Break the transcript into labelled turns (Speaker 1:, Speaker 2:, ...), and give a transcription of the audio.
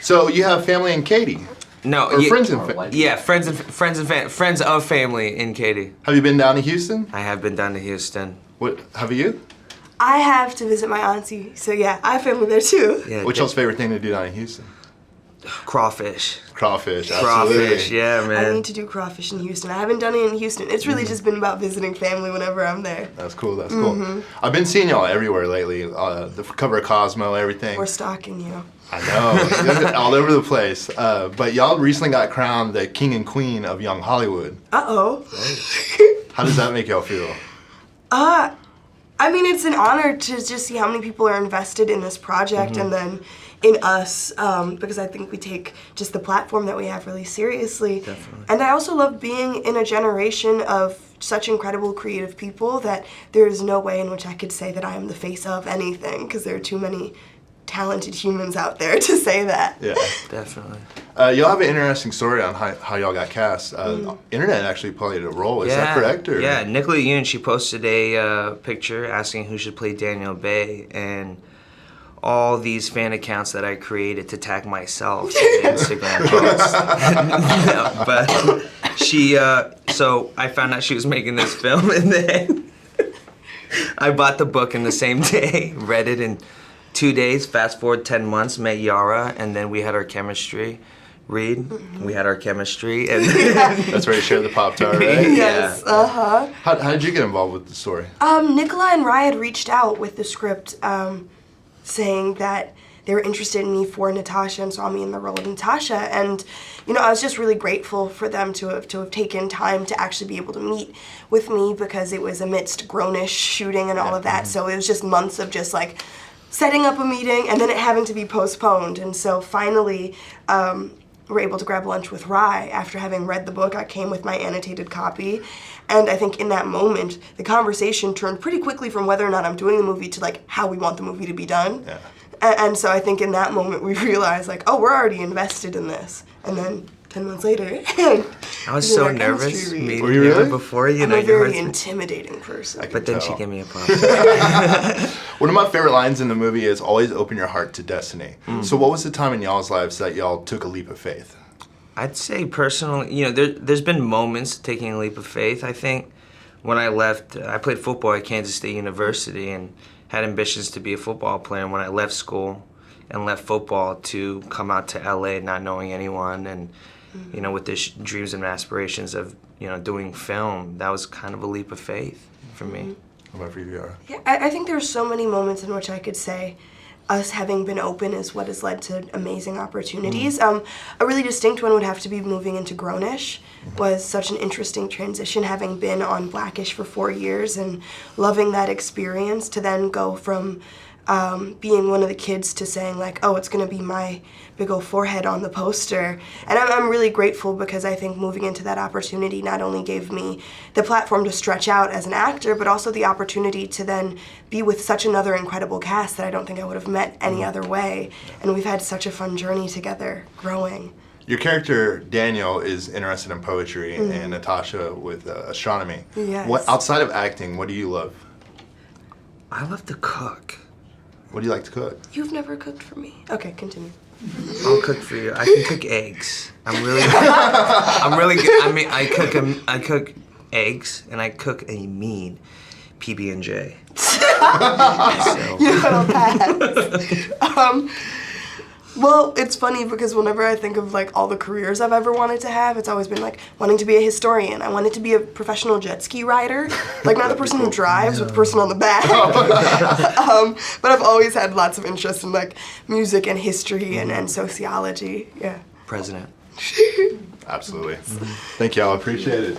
Speaker 1: So you have family in Katy?
Speaker 2: No,
Speaker 1: or friends in family?
Speaker 2: Yeah, friends of family in Katy.
Speaker 1: Have you been down to Houston?
Speaker 2: I have been down to Houston.
Speaker 1: What have you?
Speaker 3: I have to visit my auntie, so yeah, I have family there too.
Speaker 2: Yeah,
Speaker 1: What's y'all's favorite thing to do down in Houston?
Speaker 2: Crawfish.
Speaker 1: Crawfish, absolutely.
Speaker 2: Crawfish, yeah, man.
Speaker 3: I need to do crawfish in Houston. I haven't done it in Houston. It's really just been about visiting family whenever I'm there.
Speaker 1: That's cool, that's cool. I've been seeing y'all everywhere lately. The cover of Cosmo, everything.
Speaker 3: We're stalking you.
Speaker 1: I know, all over the place. But y'all recently got crowned the king and queen of Young Hollywood.
Speaker 3: Uh-oh.
Speaker 1: How does that make y'all feel?
Speaker 3: I mean, it's an honor to just see how many people are invested in this project and then in us, because I think we take just the platform that we have really seriously.
Speaker 2: Definitely.
Speaker 3: And I also love being in a generation of such incredible creative people that there is no way in which I could say that I am the face of anything, because there are too many talented humans out there to say that.
Speaker 1: Yeah.
Speaker 2: Definitely.
Speaker 1: Y'all have an interesting story on how y'all got cast. Internet actually played a role. Is that correct? Or?
Speaker 2: Yeah, Nicola Yoon, she posted a picture asking who should play Daniel Bay, and all these fan accounts that I created to tag myself in Instagram posts. No, but she, so I found out she was making this film, and then I bought the book in the same day, read it in 2 days, fast forward 10 months, met Yara, and then we had our chemistry. We had our chemistry, and
Speaker 1: that's where you shared the Pop-Tart, right?
Speaker 3: Yes, uh-huh.
Speaker 1: How did you get involved with the story?
Speaker 3: Nicola and Rye had reached out with the script, saying that they were interested in me for Natasha and saw me in the role of Natasha, and you know, I was just really grateful for them to have taken time to actually be able to meet with me, because it was amidst Grownish shooting and all of that, so it was just months of just like setting up a meeting and then it having to be postponed. And so finally we're able to grab lunch with Rye. After having read the book, I came with my annotated copy, and I think in that moment the conversation turned pretty quickly from whether or not I'm doing the movie to like how we want the movie to be done.
Speaker 1: Yeah.
Speaker 3: And so I think in that moment we realized like, oh, we're already invested in this. And then 10 months later,
Speaker 2: I was so nervous meeting
Speaker 1: Were you really?
Speaker 2: Before, you
Speaker 3: I'm
Speaker 2: know,
Speaker 3: a very intimidating person.
Speaker 2: but then she gave me a pop.
Speaker 1: One of my favorite lines in the movie is always open your heart to destiny. So what was the time in y'all's lives that y'all took a leap of faith?
Speaker 2: I'd say personally, you know, there's been moments taking a leap of faith. I think when I left, I played football at Kansas State University and had ambitions to be a football player. And when I left school and left football to come out to LA not knowing anyone and, you know, with the dreams and aspirations of, you know, doing film, that was kind of a leap of faith for me.
Speaker 1: How about for you, Yara?
Speaker 3: Yeah, I think there's so many moments in which I could say us having been open is what has led to amazing opportunities. A really distinct one would have to be moving into Grownish. Was such an interesting transition, having been on Blackish for 4 years and loving that experience, to then go from being one of the kids to saying like, oh, it's gonna be my big old forehead on the poster. And I'm really grateful, because I think moving into that opportunity not only gave me the platform to stretch out as an actor, but also the opportunity to then be with such another incredible cast that I don't think I would have met any other way. And we've had such a fun journey together, growing.
Speaker 1: Your character, Daniel, is interested in poetry and Natasha with astronomy.
Speaker 3: Yes.
Speaker 1: What, outside of acting, what do you love?
Speaker 2: I love to cook.
Speaker 1: What do you like to cook?
Speaker 3: You've never cooked for me. Okay, continue.
Speaker 2: I'll cook for you. I can cook eggs. I'm really good. I mean, I cook eggs, and I cook a mean PB&J. So.
Speaker 3: You know, pass. Well, it's funny because whenever I think of like all the careers I've ever wanted to have, it's always been like wanting to be a historian. I wanted to be a professional jet ski rider, like not the person who drives, but the person on the back. But I've always had lots of interest in like music and history and sociology. Yeah.
Speaker 2: President.
Speaker 1: Absolutely. Thank you all. I appreciate it.